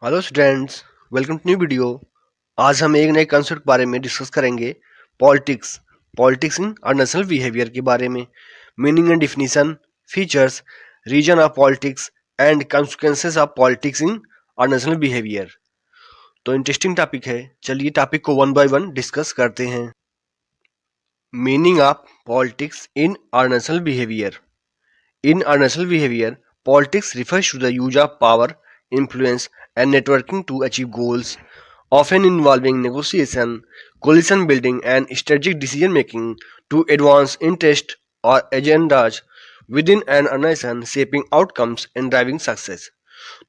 Hello students, welcome to new video. आज हम एक नए कंसेप्ट के बारे में डिस्कस करेंगे। Politics politics in organisational behaviour के बारे में। Meaning and definition, features, reason of politics and consequences of politics in organisational behaviour. तो इंटरेस्टिंग टॉपिक है, चलिए टॉपिक को वन बाय वन डिस्कस करते हैं। Meaning of politics in organisational behaviour. In our national behavior, politics refers to the use of power, influence, and networking to achieve goals, often involving negotiation, coalition building, and strategic decision making to advance interests or agendas within an nation, shaping outcomes and driving success.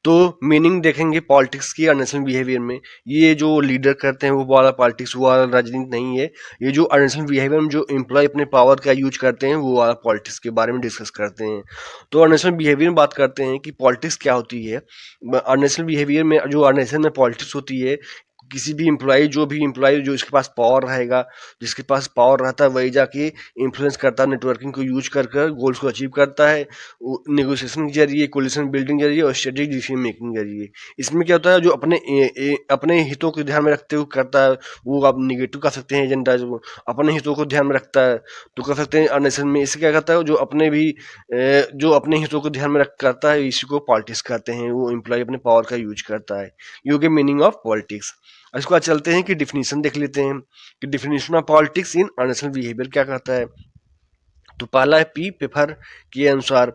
तो meaning देखेंगे politics की और national behaviour में। ये जो leader करते हैं वो वाला पॉलिटिक्स, वो वाला राजनीति नहीं है। ये जो नेशनल बिहेवियर में जो एम्प्लॉय अपने पावर का यूज करते हैं वो वाला पॉलिटिक्स के बारे में डिस्कस करते हैं। तो नेशनल बिहेवियर में बात करते हैं कि पॉलिटिक्स क्या होती है। नेशनल बिहेवियर में जो नेशन में पॉलिटिक्स होती है, किसी भी एम्प्लॉय जो इसके पास पावर रहेगा, जिसके पास पावर रहता है वही जाके इन्फ्लुएंस करता है, नेटवर्किंग को यूज कर कर गोल्स को अचीव करता है, नेगोशिएशन के जरिए, कोलिशन बिल्डिंग के जरिए और स्ट्रेटेजिक डिसीजन मेकिंग के जरिए। इसमें क्या होता है, जो अपने हितों को ध्यान में रखते हुए करता है, वो आप निगेटिव कर सकते हैं एजेंडा। जो अपने हितों को ध्यान में रखता है तो कर सकते हैं नेशन में। इससे क्या करता है, जो अपने हितों को ध्यान में रख करता है, इसी को पॉलिटिक्स कहते हैं। वो एम्प्लॉय अपने पावर का यूज करता है। ये हो गया मीनिंग ऑफ पॉलिटिक्स। इसके बाद चलते हैं कि डिफिनीशन देख लेते हैं कि definition of politics in national behaviour क्या कहता है। तो पहला है पी पेपर के अनुसार,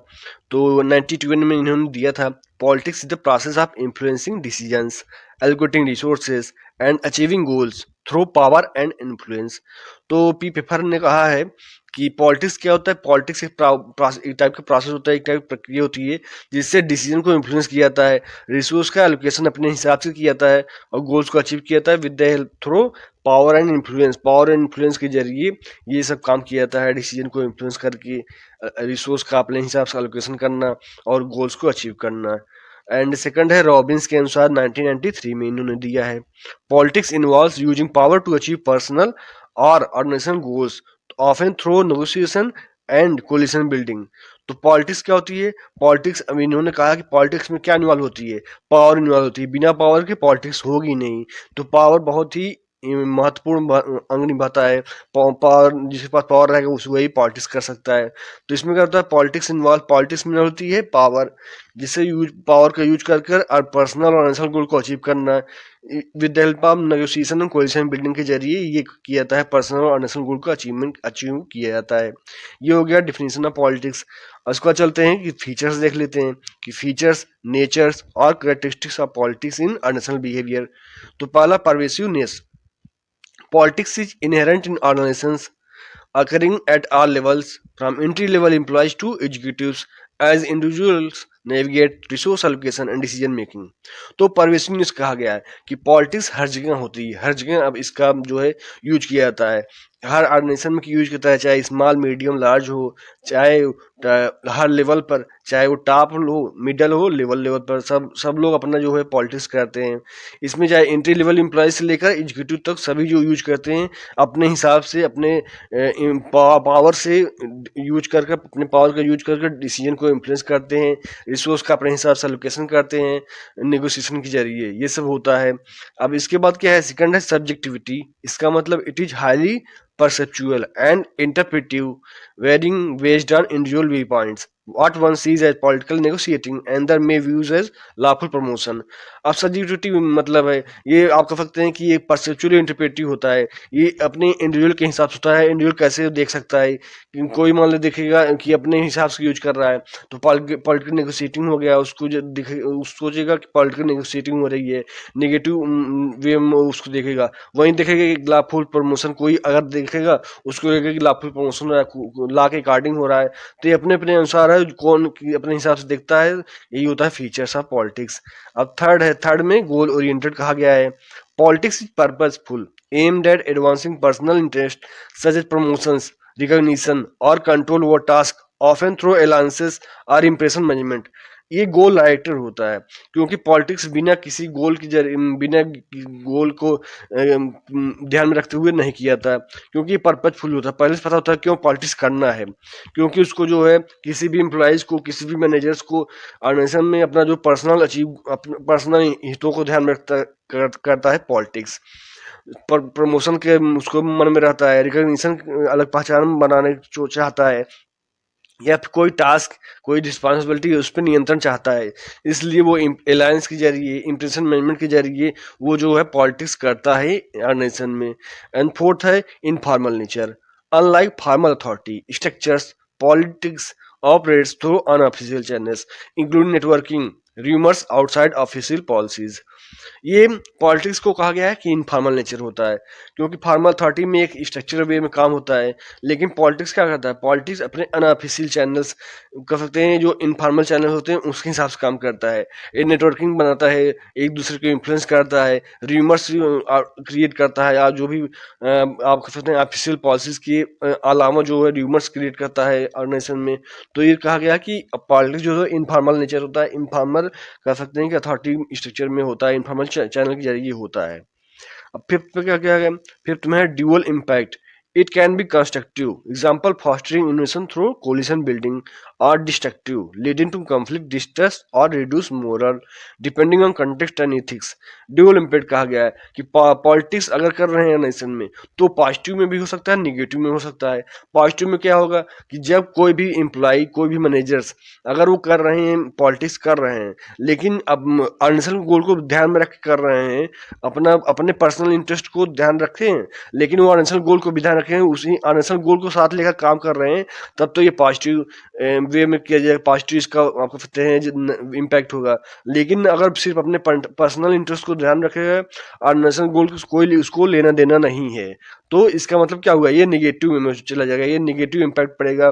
तो 92 में इन्होंने दिया था, politics is the process of influencing decisions, allocating resources and achieving goals through power and influence. तो पी पेपर ने कहा है कि पॉलिटिक्स क्या होता है। पॉलिटिक्स एक टाइप का प्रोसेस होता है, एक टाइप की प्रक्रिया होती है जिससे डिसीजन को इन्फ्लुएंस किया जाता है, रिसोर्स का एलोकेशन अपने हिसाब से किया जाता है और गोल्स को अचीव किया जाता है with the help through power and influence के जरिए ये सब काम किया जाता है। डिसीजन को इन्फ्लुएंस करके रिसोर्स का अपने हिसाब से एलोकेशन करना और गोल्स को अचीव करना। एंड सेकंड है रॉबिन्स के अनुसार, 1993 में इन्होंने दिया है, politics involves using power to achieve personal और organisation goals often through negotiation and coalition building. तो पॉलिटिक्स क्या होती है। पॉलिटिक्स, अब इन्होंने कहा कि पॉलिटिक्स में क्या इन्वॉल्व होती है, पावर इन्वॉल्व होती है। बिना पावर के पॉलिटिक्स होगी नहीं। तो पावर बहुत ही महत्वपूर्ण अंग निभाता है। पावर, जिसके पास पावर रहेगा उस वही पॉलिटिक्स कर सकता है। तो इसमें क्या होता है, पॉलिटिक्स में होती है पावर, जिससे पावर का यूज कर कर और पर्सनल और नेशनल गोल को अचीव करना with the help of negotiation और कोलिशन बिल्डिंग के जरिए ये किया जाता है। पर्सनल और नेशनल गोल को अचीव किया जाता है। ये हो गया डिफिनेशन ऑफ पॉलिटिक्स। उसके बाद चलते हैं कि फीचर्स देख लेते हैं कि फीचर्स, नेचर्स और characteristics of politics in national behaviour. तो पहला pervasiveness. Politics is inherent in organizations, occurring at all levels, from entry-level employees to executives, as individuals navigate resource allocation and decision making। तो pervasiveness कहा गया है कि politics हर जगह होती है, हर जगह अब इसका जो है यूज किया जाता है। हर ऑर्गेनाइजेशन में यूज करता है, चाहे स्मॉल, मीडियम, लार्ज हो, चाहे हर लेवल पर, चाहे वो टॉप हो, मिडल हो, लेवल पर सब लोग अपना जो है पॉलिटिक्स करते हैं। इसमें चाहे एंट्री लेवल एम्प्लॉय से लेकर एग्जीक्यूटिव तक सभी जो यूज करते हैं अपने हिसाब से, अपने पावर से यूज करके, अपने पावर का यूज करके डिसीजन को इन्फ्लुएंस करते हैं, रिसोर्स का अपने हिसाब से एलोकेशन करते हैं नेगोशिएशन के जरिए। ये सब होता है। अब इसके बाद क्या है, सेकंड है सब्जेक्टिविटी। इसका मतलब it is highly perceptual and interpretive, varying based on individual viewpoints. What one sees as political negotiating, another may views as lawful promotion. अब सब्जेक्टिविटी मतलब है, ये आप कह सकते हैं कि ये परसेप्चुअल इंटरप्रेटिव होता है। ये अपने इंडिविजुअल के हिसाब से होता है। इंडिविजुअल कैसे देख सकता है कि कोई मान लो देखेगा कि अपने हिसाब से यूज कर रहा है, तो पॉलिटिकल नेगोशिएटिंग हो गया, उसको जो दिखे, उसको सोचेगा कि पॉलिटिकल नेगोशिएटिंग हो रही है, नेगेटिव वे में उसको देखेगा। वहीं देखेगा कि लाफुल प्रमोशन, कोई अगर देखेगा उसको लगेगा कि लाफुल प्रमोशन ला के अकॉर्डिंग हो रहा है। तो ये अपने अपने अनुसार है, कौन अपने हिसाब से देखता है। यही होता है फीचर्स ऑफ पॉलिटिक्स। अब थर्ड है, थर्ड में गोल ओरिएंटेड कहा गया है। Politics is purposeful, aimed at advancing personal interest such as promotions, recognition और control over task, often through alliances or impression management। ये गोल डायरेक्टर होता है, क्योंकि पॉलिटिक्स बिना गोल को ध्यान में रखते हुए नहीं किया था, क्योंकि ये पर्पजफुल होता है। पहले से पता होता है क्यों पॉलिटिक्स करना है, क्योंकि उसको जो है किसी भी एम्प्लॉयज को, किसी भी मैनेजर्स को ऑर्गेनाइजेशन में अपना जो पर्सनल हितों को ध्यान में करता है पॉलिटिक्स। प्रमोशन के उसको मन में रहता है, रिकॉग्निशन अलग पहचान बनाने जो चाहता है, या फिर कोई टास्क, कोई रिस्पॉन्सिबिलिटी उस पर नियंत्रण चाहता है, इसलिए वो अलायंस के जरिए, इंप्रेशन मैनेजमेंट के जरिए वो जो है पॉलिटिक्स करता है ऑर्गेनाइजेशन में। एंड फोर्थ है informal nature. Unlike formal authority structures, politics operates through unofficial channels including networking, rumours outside official policies. ये पॉलिटिक्स को कहा गया है कि इनफॉर्मल नेचर होता है, क्योंकि फॉर्मल अथॉरिटी में एक स्ट्रक्चर वे में काम होता है, लेकिन पॉलिटिक्स क्या करता है, पॉलिटिक्स अपने अनऑफिशियल चैनल्स कह सकते हैं, जो इनफॉर्मल चैनल होते हैं उसके हिसाब से काम करता है। ये नेटवर्किंग बनाता है, एक दूसरे को इन्फ्लुएंस करता है, रूमर्स क्रिएट करता है, या जो भी आप कह सकते हैं ऑफिशियल पॉलिसीज के अलावा जो है रूमर्स क्रिएट करता है ऑर्गेनाइजेशन में। तो ये कहा गया कि पॉलिटिक्स जो है इनफॉर्मल नेचर होता है, इनफॉर्मल कह सकते हैं कि अथॉरिटी स्ट्रक्चर में होता है, इनफॉर्मल चैनल के जरिए होता है। अब फिफ्थ पे क्या क्या है, फिफ्थ में है dual impact. It can be constructive, example fostering innovation through coalition building, और destructive leading to conflict, distress और reduce morale depending on context and ethics. Dual impact कहा गया है कि पॉलिटिक्स अगर कर रहे हैं नेशन में, तो पॉजिटिव में भी हो सकता है, निगेटिव में हो सकता है। पॉजिटिव में क्या होगा कि जब कोई भी एम्प्लॉय, कोई भी मैनेजर्स अगर वो कर रहे हैं, पॉलिटिक्स कर रहे हैं, लेकिन अब अर्नेशन गोल को ध्यान में रख के कर रहे हैं, अपना अपने पर्सनल इंटरेस्ट को ध्यान रखे हैं, लेकिन वो नेशनल गोल को भी ध्यान रखे हैं, उसी नेशनल गोल को साथ लेकर काम कर रहे हैं, तब तो ये पॉजिटिव वे में किया जाएगा, पॉजिटिव इसका आपको कहते हैं इम्पैक्ट होगा। लेकिन अगर सिर्फ अपने पर्सनल इंटरेस्ट को ध्यान रखेगा और नेशनल गोल कोई उसको लेना देना नहीं है, तो इसका मतलब क्या हुआ, ये निगेटिव में चला जाएगा, ये निगेटिव इम्पैक्ट पड़ेगा।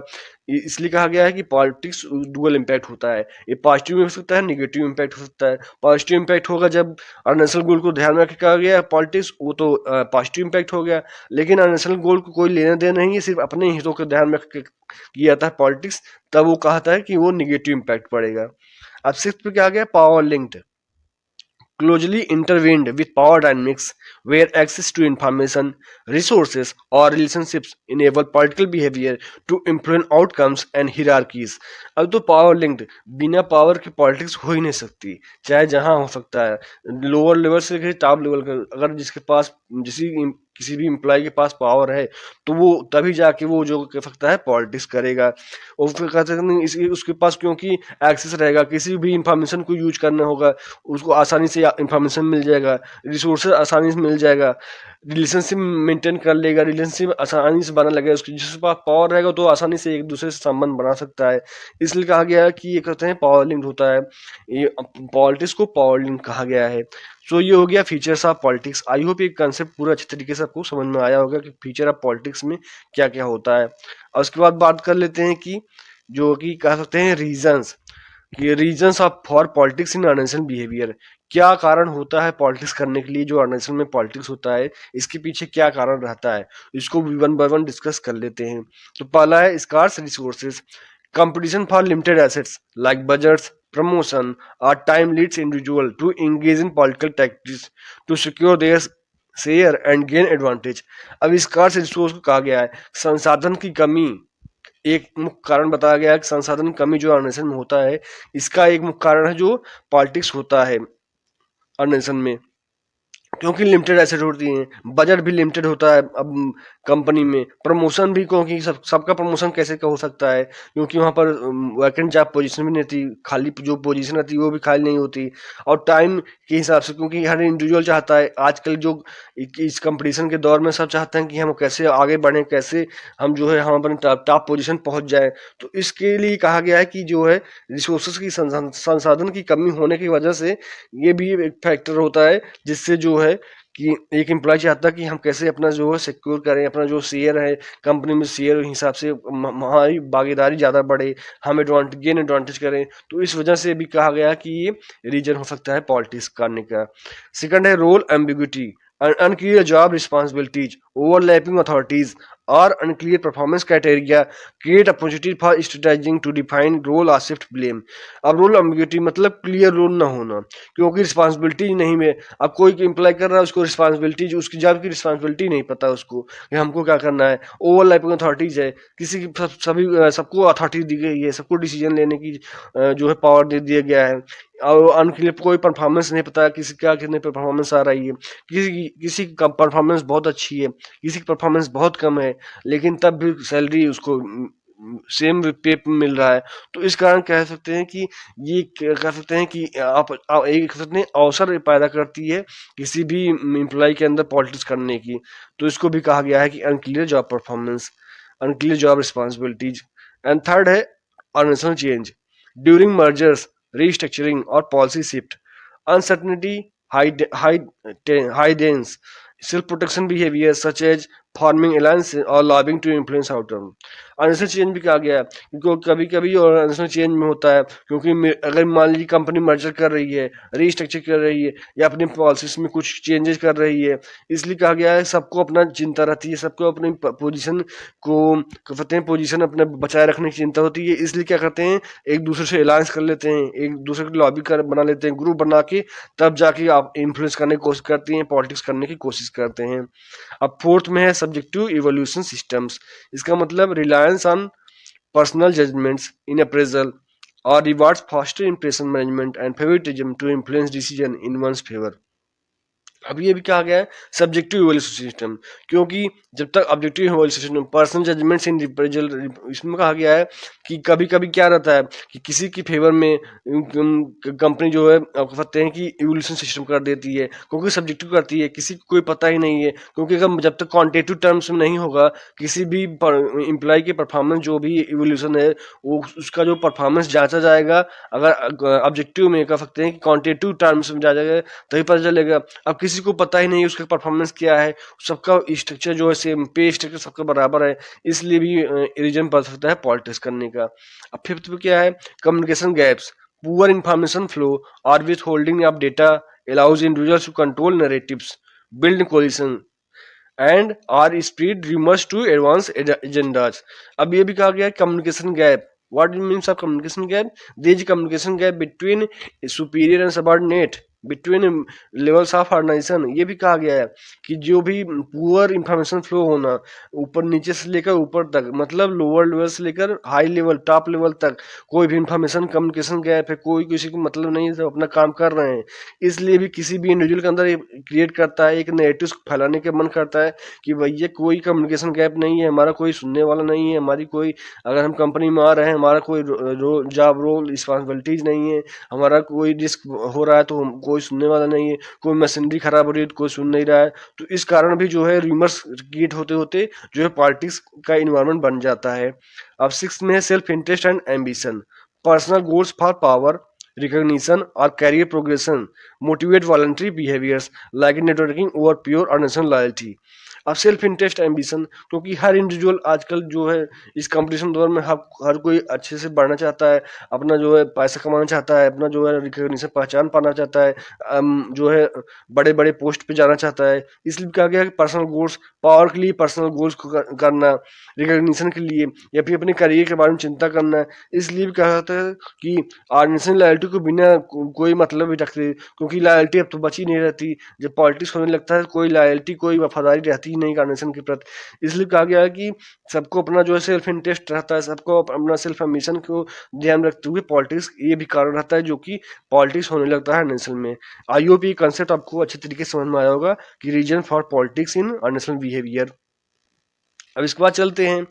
इसलिए कहा गया है कि पॉलिटिक्स डुअल इम्पैक्ट होता है, ये पॉजिटिव में हो सकता है, निगेटिव इम्पैक्ट हो सकता है। पॉजिटिव इम्पैक्ट होगा जब नेशनल गोल को ध्यान में रख के कहा गया पॉलिटिक्स, वो तो पॉजिटिव इम्पैक्ट हो गया। लेकिन नेशनल गोल को कोई लेना देना नहीं है, सिर्फ अपने हितों को ध्यान में रख के किया जाता है पॉलिटिक्स, तब वो कहता है कि वो निगेटिव इम्पैक्ट पड़ेगा। अब सिक्स्थ पे क्या आ गया, power linked, closely intertwined with power dynamics where access to information, resources, or relationships enable political behavior to influence outcomes and hierarchies। अब तो पावर लिंक्ड, बिना पावर के पॉलिटिक्स हो ही नहीं सकती, चाहे जहां हो सकता है, लोअर लेवल से लेकर टॉप लेवल का, अगर जिसके पास किसी भी एम्प्लॉय के पास पावर है, तो वो तभी जाके वो जो कह सकता है पॉलिटिक्स करेगा। और फिर कहते हैं उसके पास क्योंकि एक्सेस रहेगा, किसी भी इंफॉर्मेशन को यूज करना होगा, उसको आसानी से इंफॉर्मेशन मिल जाएगा, रिसोर्सेज आसानी से मिल जाएगा, रिलेशनशिप मेंटेन कर लेगा, रिलेशनशिप आसानी से बना लगेगा, उसके जिसके पास पावर रहेगा तो आसानी से एक दूसरे से संबंध बना सकता है। इसलिए कहा गया है कि ये कहते हैं पावर लिंक होता है, ये पॉलिटिक्स को पावर लिंक कहा गया है। सो ये हो गया features of politics. I hope ये कंसेप्ट पूरा अच्छे तरीके से आपको समझ में आया होगा कि फीचर ऑफ पॉलिटिक्स में क्या क्या होता है। और उसके बाद बात कर लेते हैं कि जो कि कह सकते हैं रीजंस, कि reasons of for politics in organisation behaviour, क्या कारण होता है पॉलिटिक्स करने के लिए, जो ऑर्गेनाइजेशन में पॉलिटिक्स होता है इसके पीछे क्या कारण रहता है, इसको भी वन बाय वन डिस्कस कर लेते हैं। तो पहला है scarce resources, competition for limited assets like budgets, promotion और time leads individual to engage in political tactics to secure their share and gain advantage. अब स्कार्स रिसोर्स को कहा गया है संसाधन की कमी, एक मुख्य कारण बताया गया है कि संसाधन की कमी जो ऑर्गेनाइजेशन में होता है, इसका एक मुख्य कारण है जो पॉलिटिक्स होता है ऑर्गेनाइजेशन में, क्योंकि लिमिटेड एसेट होती हैं, बजट भी लिमिटेड होता है अब कंपनी में, प्रमोशन भी, क्योंकि सबका प्रमोशन कैसे का हो सकता है, क्योंकि वहाँ पर वैकेंट जॉब पोजीशन भी नहीं रहती, खाली जो पोजीशन रहती है वो भी खाली नहीं होती। और टाइम के हिसाब से, क्योंकि हर इंडिविजुअल चाहता है आजकल जो इस कंपटीशन के दौर में सब चाहते हैं कि हम कैसे आगे बढ़ें, कैसे हम जो है हम अपने टॉप पोजीशन पहुँच जाए। तो इसके लिए कहा गया है कि जो है रिसोर्सेज की संसाधन की कमी होने की वजह से ये भी एक फैक्टर होता है, जिससे जो है कि एक एम्प्लॉय चाहता है कि हम कैसे अपना जो है सिक्योर करें, अपना जो शेयर है कंपनी में, शेयर हिसाब से हमारी भागीदारी ज़्यादा बढ़े, हम गेन एडवांटेज करें। तो इस वजह से भी कहा गया कि ये रीजन हो सकता है पॉलिटिक्स करने का। सेकंड है role ambiguity, unclear job responsibilities, overlapping authorities, or unclear performance criteria create opportunity for strategizing to define role or shift blame। अब रोल ambiguity मतलब क्लियर रोल ना होना, क्योंकि रिस्पॉन्सिबिलिटी नहीं में, अब कोई इम्प्लाई कर रहा है उसको रिस्पॉन्सिबिलिटी, उसकी जॉब की रिस्पॉन्सिबिलिटी नहीं पता उसको कि हमको क्या करना है। ओवरलैपिंग अथॉरिटीज है, किसी की सभी सबको अथॉरिटी दी गई है, सबको डिसीजन लेने की जो है पावर दे दिया गया है। और अनक्लियर, कोई परफॉर्मेंस नहीं पता किसी का कितने पे परफॉर्मेंस आ रही है, किसी की परफॉर्मेंस बहुत अच्छी है, किसी की परफॉर्मेंस बहुत कम है, लेकिन तब भी सैलरी उसको सेम पे मिल रहा है। तो इस कारण कह सकते हैं कि ये कह सकते हैं कि आप एक कह सकते हैं अवसर पैदा करती है किसी भी एम्प्लॉय के अंदर पॉलिटिक्स करने की। तो इसको भी कहा गया है कि unclear job performance, unclear job responsibilities. And third है organisational change during mergers, restructuring or policy shift, uncertainty, high dense, self-protection behavior such as forming alliances or lobbying to influence outcome। Organisational change भी कहा गया है, क्योंकि कभी कभी organisational change में होता है, क्योंकि अगर मान लीजिए कंपनी मर्जर कर रही है, रीस्ट्रक्चर कर रही है, या अपनी पॉलिसीज में कुछ चेंजेस कर रही है, इसलिए कहा गया है सबको अपना चिंता रहती है, सबको अपनी पोजीशन को कहते हैं पोजीशन अपने बचाए रखने की चिंता होती है। इसलिए क्या करते हैं, एक दूसरे से अलायंस कर लेते हैं, एक दूसरे की लॉबी कर बना लेते हैं, ग्रुप बना के तब जाके आप इन्फ्लुएंस करने की कोशिश करते हैं, पॉलिटिक्स करने की कोशिश करते हैं। अब फोर्थ में है सब्जेक्टिव इवोल्यूशन सिस्टम्स। इसका मतलब reliance on personal judgements in appraisal और rewards faster impression management and favouritism to influence decision in one's favour. अब ये भी कहा गया है सब्जेक्टिव इवोल्यूशन सिस्टम, क्योंकि जब तक objective evolution system personal judgements in reprisal, इसमें कहा गया है कि कभी कभी क्या रहता है कि किसी की फेवर में कंपनी जो है आपको पता है कि इवोल्यूशन सिस्टम कर देती है, क्योंकि सब्जेक्टिव करती है, किसी को कोई पता ही नहीं है। क्योंकि अगर जब तक क्वांटिटेटिव टर्म्स में नहीं होगा, किसी भी एम्प्लॉय की परफॉर्मेंस जो भी इवोल्यूशन है वो उसका जो परफॉर्मेंस जांचा जाएगा, अगर ऑब्जेक्टिव में कह सकते हैं कि क्वांटिटेटिव टर्म्स में जांचा जाएगा तभी पता चलेगा। अब किसी को पता ही नहीं उसका परफॉर्मेंस क्या है, सबका स्ट्रक्चर जो है सेम, पे स्ट्रक्चर सबका बराबर है, इसलिए भी रीजन पड़ सकता है पॉलिटिक्स करने का। अब फिफ्थ में क्या है communication gaps, poor information flow और withholding of data allows individuals to control narratives, build coalition and are spread rumours to advance agendas. अब ये भी कहा गया है communication gap, what means of communication gap, there is communication gap between superior and subordinate, between levels of organisation. ये भी कहा गया है कि जो भी पुअर इंफॉर्मेशन फ्लो होना ऊपर नीचे से लेकर ऊपर तक, मतलब लोअर लेवल से लेकर हाई लेवल टॉप लेवल तक कोई भी इंफॉर्मेशन कम्युनिकेशन गैप है, कोई किसी को मतलब नहीं है, सब अपना काम कर रहे हैं। इसलिए भी किसी भी इंडिविजुअल के अंदर क्रिएट करता है, एक नेरेटिव फैलाने का मन करता है कि भैया कोई कम्युनिकेशन गैप नहीं है, हमारा कोई सुनने वाला नहीं है, हमारी कोई, अगर हम कंपनी में आ रहे हैं हमारा कोई जॉब रोल रिस्पॉन्सिबिलिटीज नहीं है, हमारा कोई रिस्क हो रहा है तो कोई सुनने वाला नहीं है, कोई मशीनरी खराब हो रही है तो कोई सुन नहीं रहा है। तो इस कारण भी जो है रूमर्स क्रिएट होते होते जो है पॉलिटिक्स का इन्वायरमेंट बन जाता है। अब सिक्स में है self interest and ambition, personal goals for power, recognition or career progression motivate voluntary behaviors like networking over pure or national loyalty। अब सेल्फ इंटरेस्ट एम्बिशन, क्योंकि हर इंडिविजुअल आजकल जो है इस कंपटीशन दौर में हर कोई अच्छे से बढ़ना चाहता है, अपना जो है पैसा कमाना चाहता है, अपना जो है रिकॉग्निशन पहचान पाना चाहता है, जो है बड़े बड़े पोस्ट पे जाना चाहता है। इसलिए कहा गया कि पर्सनल गोल्स, पावर के लिए पर्सनल गोल्स को करना, रिकॉग्निशन के लिए या फिर अपने करियर के बारे में चिंता करना। इसलिए भी कहा जाता है कि ऑर्गेनाइजेशन लॉयल्टी को बिना कोई मतलब भी रखते, क्योंकि लॉयल्टी अब तो बची नहीं रहती, जब पॉलिटिक्स होने लगता है कोई लॉयल्टी कोई वफादारी रहती ही नहीं ऑर्गेनाइजेशन के प्रति। इसलिए कहा गया है कि सबको अपना जो है सेल्फ इंटरेस्ट रहता है, सबको अपना सेल्फ एम्बिशन को ध्यान रखते हुए पॉलिटिक्स, ये भी कारण रहता है जो कि पॉलिटिक्स होने लगता है नेशनल में। आई होप ये कंसेप्ट आपको अच्छे तरीके से समझ में आया होगा कि reason for politics in national behaviour. अब इसके बाद चलते हैं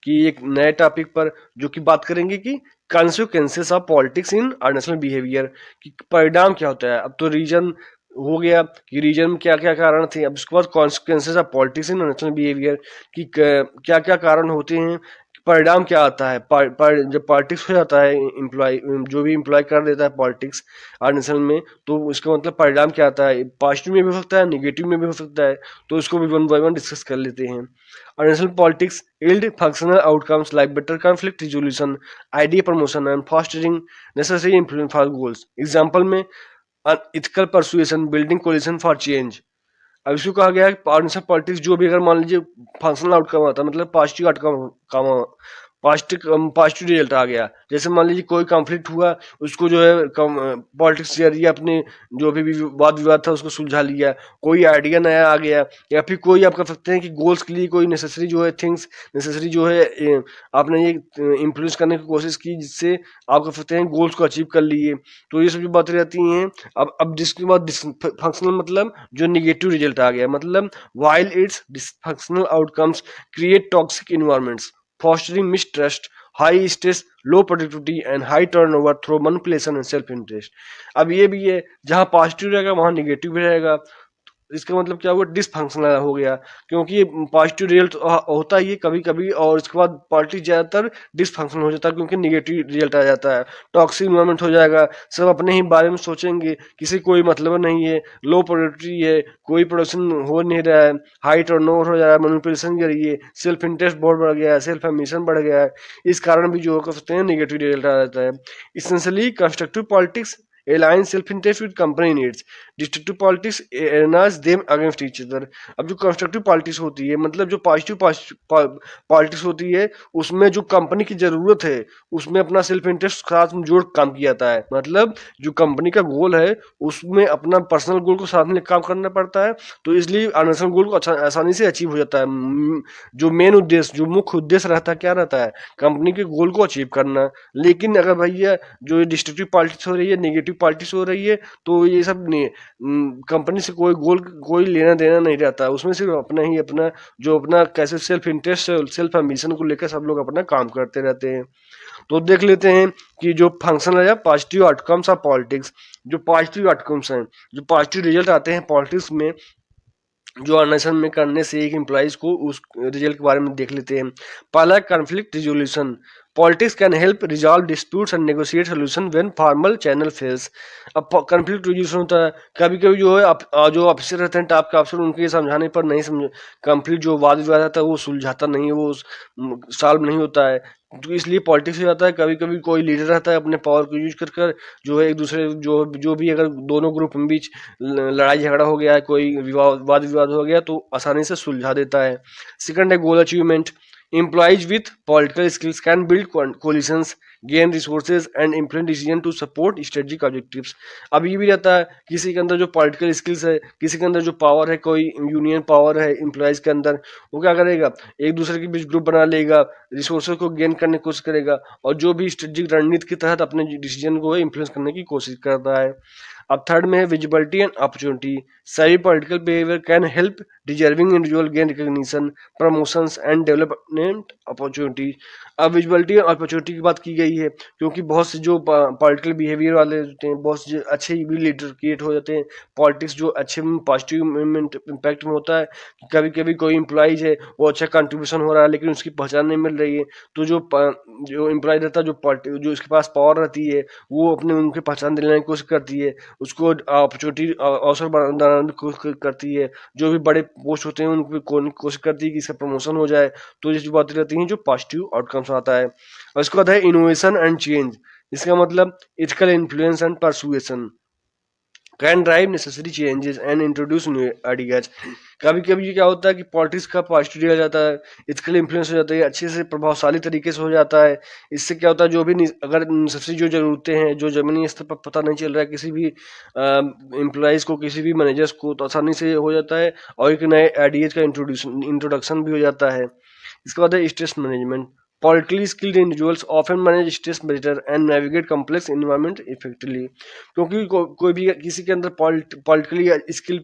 कि एक नए टॉपिक पर जो कि बात करेंगे कि consequences of politics in organisational behaviour, कि परिणाम क्या होता है। अब तो रीजन हो गया कि रीजन में क्या क्या कारण थे, अब इसके बाद consequences of politics in national behaviour कि क्या क्या कारण होते हैं, परिणाम क्या आता है जब पॉलिटिक्स हो जाता है, एम्प्लॉय जो भी एम्प्लॉय कर देता है पॉलिटिक्स नेशनल में, तो उसका मतलब परिणाम क्या आता है, पॉजिटिव में भी हो सकता है नेगेटिव में भी हो सकता है। तो इसको भी वन बाय वन डिस्कस कर लेते हैं। National politics yield functional outcomes like better conflict resolution, idea promotion, and fostering necessary influence for goals. Example में ethical persuasion, building coalition for change, अब इसको कहा गया है पार्टनरशिप पॉलिटिक्स, जो भी अगर मान लीजिए फंक्शनल आउटकम आता है, मतलब पॉजिटिव आउटकम काम पॉजिटिव रिजल्ट आ गया, जैसे मान लीजिए कोई कॉन्फ्लिक्ट हुआ, उसको जो है पॉलिटिक्स के जरिए अपने जो भी वाद विवाद था उसको सुलझा लिया, कोई आइडिया नया आ गया, या फिर कोई आप कह सकते हैं कि गोल्स के लिए कोई नेसेसरी जो है थिंग्स नेसेसरी जो है आपने ये इन्फ्लुएंस करने की कोशिश की, जिससे आप कह सकते हैं गोल्स को अचीव कर लिए। तो ये सब जो बातें रहती हैं। अब जिसके बाद फंक्शनल मतलब जो निगेटिव रिजल्ट आ गया, मतलब while its dysfunctional outcomes create toxic environments, fostering mistrust, high stress, low productivity and high turnover through manipulation and self interest। अब ये भी है, जहाँ पॉजिटिव रहेगा वहाँ निगेटिव भी रहेगा। इसका मतलब क्या हुआ, डिसफंक्शनल हो गया, क्योंकि ये पॉजिटिव रिजल्ट होता ही है कभी कभी, और इसके बाद पार्टी ज्यादातर डिसफंक्शनल हो जाता है क्योंकि निगेटिव रिजल्ट आ जाता है, टॉक्सिक इन्वायरमेंट हो जाएगा, सब अपने ही बारे में सोचेंगे, किसी कोई मतलब नहीं है, लो प्रोडक्टिविटी है, कोई प्रोडक्शन हो नहीं रहा है, हाई टर्नओवर हो जा रहा है, मैनिपुलेशन के जरिए सेल्फ इंटरेस्ट बहुत बढ़ गया है, सेल्फ एम्बिशन बढ़ गया है, इस कारण भी जो कर सकते हैं निगेटिव रिजल्ट आ जाता है। Essentially constructive politics align self-interest with company needs, destructive politics एनाज देम अगेंस्ट ईच अदर। अब जो कंस्ट्रक्टिव पॉलिटिक्स होती है, मतलब जो पॉजिटिव पॉलिटिक्स होती है, उसमें जो कंपनी की जरूरत है उसमें अपना सेल्फ इंटरेस्ट साथ में जोड़ काम किया जाता है, मतलब जो कंपनी का गोल है उसमें अपना पर्सनल गोल को साथ में काम करना पड़ता है, तो इसलिए नेशनल गोल को आसानी से अचीव हो जाता है। जो मेन उद्देश्य, जो मुख्य उद्देश्य रहता है, क्या रहता है, कंपनी के गोल को अचीव करना। लेकिन अगर भैया जो डिस्ट्रक्टिव पॉलिटिक्स हो रही है, नेगेटिव पॉलिटिक्स हो रही है, तो ये सब नहीं, कंपनी से कोई गोल कोई लेना देना नहीं रहता, उसमें सिर्फ अपना ही अपना जो अपना कैसे सेल्फ इंटरेस्ट सेल्फ एम्बिशन को लेकर सब लोग अपना काम करते रहते हैं। तो देख लेते हैं कि जो फंक्शन है पॉजिटिव आउटकम्स ऑफ पॉलिटिक्स, जो पॉजिटिव आउटकम्स हैं, जो पॉजिटिव रिजल्ट आते हैं पॉलिटिक्स में, जो ऑर्गेनाइजेशन में करने से एक एम्प्लॉइज को उस रिजल्ट के बारे में देख लेते हैं। पहला conflict resolution, politics can help resolve disputes and negotiate solution when formal channel fails. अब कॉन्फ्लिक्ट रिजोल्यूशन होता है, कभी कभी जो है जो ऑफिसर रहते हैं टॉप के ऑफिसर, उनके समझाने पर नहीं समझ, कॉन्फ्लिक्ट जो वाद विवाद आता है वो सुलझाता नहीं है, वो सॉल्व नहीं होता है, तो इसलिए पॉलिटिक्स हो जाता है। कभी कभी कोई लीडर रहता है अपने पावर को यूज कर कर जो है एक दूसरे जो भी अगर दोनों ग्रुप के बीच लड़ाई झगड़ा हो गया है, कोई वाद विवाद हो गया, तो आसानी से सुलझा देता है। सेकंड है goal achievement, employees with political skills can build coalitions, gain resources and implement decision to support strategic objectives. अब ये भी रहता है किसी के अंदर जो पॉलिटिकल स्किल्स है, किसी के अंदर जो पावर है, कोई यूनियन पावर है एम्प्लॉइज के अंदर, वो क्या करेगा, एक दूसरे के बीच ग्रुप बना लेगा, रिसोर्सेज को गेन करने की कोशिश करेगा, और जो भी स्ट्रेटेजिक रणनीति के तहत अपने डिसीजन को इन्फ्लुएंस करने की कोशिश करता है। अब थर्ड में है विजिबिलिटी एंड अपॉर्चुनिटी, सही political behaviour can help deserving individual gain recognition, promotions and development opportunity. अब विजिबिलिटी और अपॉर्चुनिटी की बात की गई है, क्योंकि बहुत से जो पॉलिटिकल बिहेवियर वाले होते हैं, बहुत से अच्छे भी लीडर क्रिएट हो जाते हैं, पॉलिटिक्स जो अच्छे पॉजिटिव इम्पैक्ट में होता है। कभी कभी कोई एम्प्लॉइज है वो अच्छा कंट्रीब्यूशन हो रहा है लेकिन उसकी पहचान नहीं मिल रही है, तो जो एम्प्लॉय रहता है, जो इसके पास पावर रहती है, वो अपने उनकी पहचान दिलाने की कोशिश करती है, उसको अपॉर्चुनिटी अवसर बनाने की कोशिश करती है, जो भी बड़े पोस्ट होते हैं उनको कोशिश करती है कि इसका प्रमोशन हो जाए। तो ये जो बातें रहती हैं जो पॉजिटिव आउटकम्स आता है। और इसके बाद है इनोवेशन एंड चेंज, इसका मतलब ethical influence and persuasion can drive necessary changes and introduce new ideas. कभी कभी ये क्या होता है कि पॉलिटिक्स का पॉजिटिव आ जाता है, इथिकल इन्फ्लुएंस हो जाता है, अच्छे से प्रभावशाली तरीके से हो जाता है। इससे क्या होता है, जो भी अगर सबसे जो जरूरतें हैं जो जमीनी स्तर पर पता नहीं चल रहा है किसी भी एम्प्लॉयज़ को, किसी भी मैनेजर्स को, तो आसानी से हो जाता है, और एक नए आइडियाज का इंट्रोडक्शन भी हो जाता है। इसके बाद है stress management, politically skilled individuals often manage stress better and navigate complex environment effectively। क्योंकि कोई भी किसी के अंदर पॉलिटिकली स्किल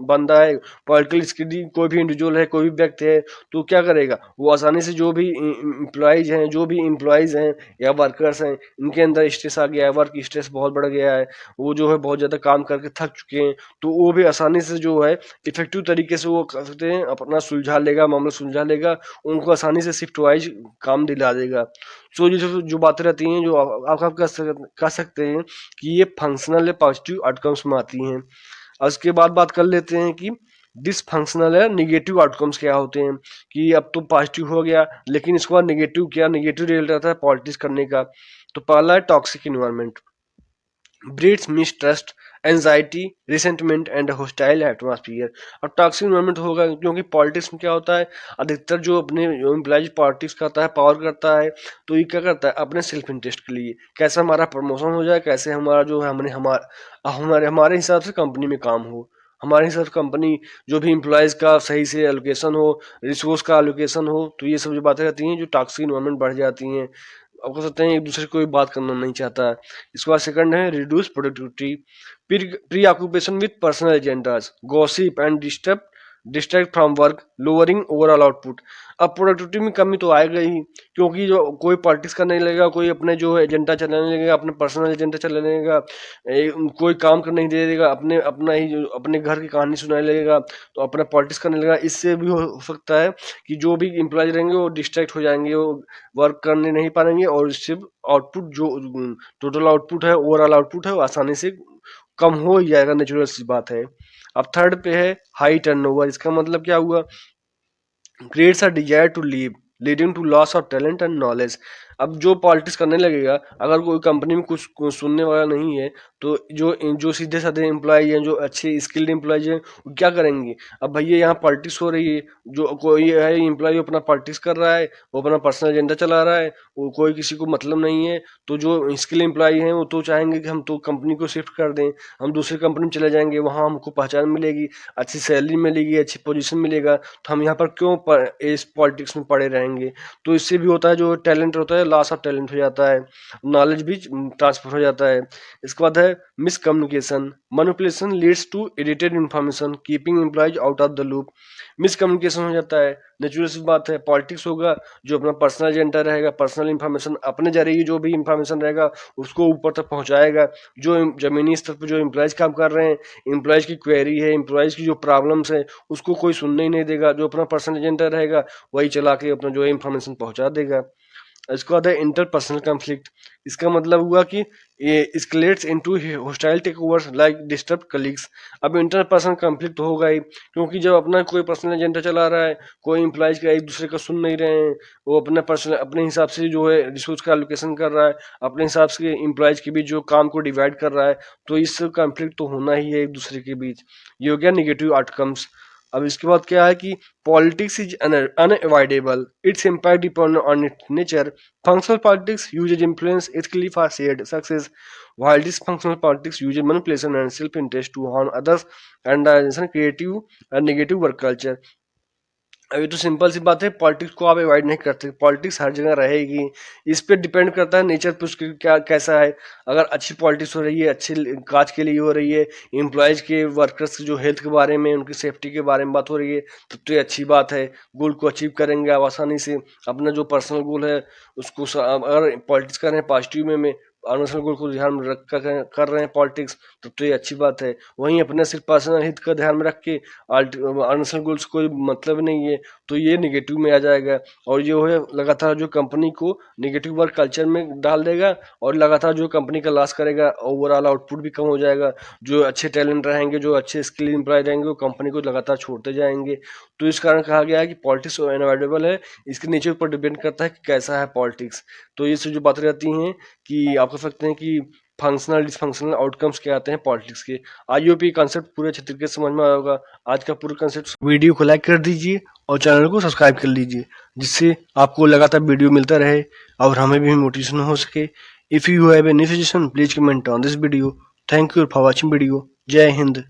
बंदा है, पॉलिटिकली स्किल कोई भी इंडिविजुअल है, कोई भी व्यक्ति है, तो क्या करेगा, वो आसानी से जो भी एम्प्लॉयज हैं या वर्कर्स हैं, इनके अंदर स्ट्रेस आ गया है, वर्क स्ट्रेस बहुत बढ़ गया है, वो जो है बहुत ज़्यादा काम करके थक चुके हैं, तो वो भी आसानी से जो है इफेक्टिव तरीके से वो कर सकते हैं, अपना सुलझा लेगा, मामला सुलझा लेगा, उनको आसानी से शिफ्ट वाइज काम दिला देगा। सो ये जो बातें रहती हैं जो आप कह सकते हैं कि ये फंक्शनल या पॉजिटिव आउटकम्स में आती हैं। और उसके बाद बात कर लेते हैं कि डिसफंक्शनल है निगेटिव आउटकम्स क्या होते हैं, कि अब तो पॉजिटिव हो गया लेकिन इसके बाद निगेटिव रिजल्ट रहता है पॉलिटिक्स करने का। तो पहला है toxic environment, breeds mistrust, anxiety, resentment and hostile atmosphere. अब टॉक्सिक इन्वायरमेंट होगा क्योंकि पॉलिटिक्स में क्या होता है, अधिकतर जो अपने एम्प्लॉयज पॉलिटिक्स करता है, पावर करता है, तो ये क्या करता है अपने सेल्फ इंटरेस्ट के लिए, कैसे हमारा प्रमोशन हो जाए, कैसे हमारा जो है हमने हमारे हमारे हिसाब से कंपनी में काम हो, हमारे हिसाब से कंपनी जो भी एम्प्लॉयज का सही से एलोकेशन हो, रिसोर्स का एलोकेशन हो, तो ये सब जो बातें रहती हैं जो टॉक्सिक इन्वायरमेंट बढ़ जाती हैं। आप कह सकते हैं एक दूसरे से कोई बात करना नहीं चाहता है। इसके बाद सेकंड है reduce productivity, pre occupation with personal agendas, gossip and distract from work, lowering overall output. अब प्रोडक्टिविटी में कमी तो आएगा ही, क्योंकि जो कोई पॉलिटिक्स करने लगेगा, कोई अपने जो एजेंडा चलाने लगेगा, अपने पर्सनल एजेंडा चलाने लगेगा, कोई काम करने नहीं दे देगा, अपने अपना ही जो अपने घर की कहानी सुनाने लगेगा, तो अपना पॉलिटिक्स करने लगेगा। इससे भी हो सकता है कि जो भी एम्प्लॉयज रहेंगे वो डिस्ट्रैक्ट हो जाएंगे, वो वर्क करने नहीं पाएंगे, और इससे आउटपुट जो टोटल आउटपुट है, ओवरऑल आउटपुट है, वो आसानी से कम हो ही जाएगा, नेचुरल सी बात है। अब थर्ड पे है हाई टर्नओवर। इसका मतलब क्या हुआ, creates a desire to leave, leading to loss of talent and knowledge. अब जो पॉलिटिक्स करने लगेगा, अगर कोई कंपनी में कुछ सुनने वाला नहीं है, तो जो सीधे साधे एम्प्लॉय हैं, जो अच्छे स्किल्ड एम्प्लॉयज हैं, वो क्या करेंगे, अब भैया यहाँ पॉलिटिक्स हो रही है, जो कोई है एम्प्लॉय अपना पॉलिटिक्स कर रहा है, वो अपना पर्सनल एजेंडा चला रहा है, वो कोई किसी को मतलब नहीं है, तो जो स्किल एम्प्लॉय हैं वो तो चाहेंगे कि हम तो कंपनी को शिफ्ट कर दें, हम दूसरी कंपनी में चले जाएंगे, वहाँ हमको पहचान मिलेगी, अच्छी सैलरी मिलेगी, अच्छी पोजीशन मिलेगा, तो हम यहाँ पर क्यों इस पॉलिटिक्स में पड़े रहेंगे। तो इससे भी होता है जो टैलेंट होता है, लॉस ऑफ टैलेंट हो जाता है, नॉलेज भी ट्रांसफर हो जाता है। इसके बाद है miscommunication, manipulation leads to edited information, keeping employees out of the loop. Miscommunication हो जाता है, नेचुरल सी बात है, पॉलिटिक्स होगा, जो अपना पर्सनल एजेंडा रहेगा, पर्सनल इन्फॉर्मेशन अपने जरिए जो भी इन्फॉर्मेशन रहेगा उसको ऊपर तक पहुंचाएगा। जो जमीनी स्तर पर जो एम्प्लॉयज काम कर रहे हैं, एम्प्लॉयज की क्वेरी है, एम्प्लॉयज की जो प्रॉब्लम्स है, उसको कोई सुनने ही नहीं देगा, जो अपना पर्सनल एजेंडा रहेगा वही चला के अपना जो है इन्फॉर्मेशन पहुंचा देगा। इसके बाद है इंटरपर्सनल कॉन्फ्लिक्ट। इसका मतलब हुआ कि ये escalates into hostile takeovers like disturb colleagues. अब इंटरपर्सनल कॉन्फ्लिक्ट होगा ही, क्योंकि जब अपना कोई पर्सनल एजेंडा चला रहा है, कोई एम्प्लॉयज का एक दूसरे का सुन नहीं रहे हैं, वो अपना पर्सनल अपने हिसाब से जो है रिसोर्स का एलोकेशन कर रहा है, अपने हिसाब से एम्प्लॉयज के बीच जो काम को डिवाइड कर रहा है, तो इस कॉन्फ्लिक्ट तो होना ही है एक दूसरे के बीच। ये हो गया निगेटिव आउटकम्स। अब इसके बाद क्या है कि politics is unavoidable, its impact depend on it's nature. Functional politics uses influence ethically for shared success, while dysfunctional politics uses manipulation and self-interest to harm others and creative and negative work culture। अब ये तो simple सी बात है, politics को आप avoid नहीं करते, politics हर जगह रहेगी। इस पे डिपेंड करता है नेचर पे उसकी क्या कैसा है। अगर अच्छी पॉलिटिक्स हो रही है, अच्छे काज के लिए हो रही है, एम्प्लॉयज के वर्कर्स जो हेल्थ के बारे में, उनकी सेफ्टी के बारे में बात हो रही है, तो ये अच्छी बात है। गोल को अचीव करेंगे आप आसानी से, अपना जो पर्सनल गोल है उसको अगर पॉलिटिक्स कर रहे हैं पॉजिटिव में पर्सनल गोल को ध्यान में रख कर रहे हैं पॉलिटिक्स, तो ये अच्छी बात है। वहीं अपने सिर्फ पर्सनल हित का ध्यान में रख के अर्नेशनल गोल्स कोई मतलब नहीं है, तो ये निगेटिव में आ जाएगा, और ये है लगातार जो कंपनी को निगेटिव वर्क कल्चर में डाल देगा, और लगातार जो कंपनी का लॉस करेगा, ओवरऑल आउटपुट भी कम हो जाएगा। जो अच्छे टैलेंट रहेंगे, जो अच्छे स्किल एम्प्लॉय रहेंगे, वो कंपनी को लगातार छोड़ते जाएंगे। तो इस कारण कहा गया है कि पॉलिटिक्स अनअवॉइडेबल है, इसके नीचे ऊपर डिपेंड करता है कि कैसा है पॉलिटिक्स। तो ये सब जो बातें रहती हैं कि आप कह सकते हैं कि फंक्शनल डिसफंक्शनल आउटकम्स क्या आते हैं पॉलिटिक्स के। आई होप ये कॉन्सेप्ट पूरे अच्छे तरीके से समझ में आया होगा। आज का पूरा कॉन्सेप्ट, वीडियो को लाइक कर दीजिए और चैनल को सब्सक्राइब कर लीजिए, जिससे आपको लगातार वीडियो मिलता रहे और हमें भी मोटिवेशन हो सके। If you have any suggestion please comment on this video. Thank you for watching video. जय हिंद।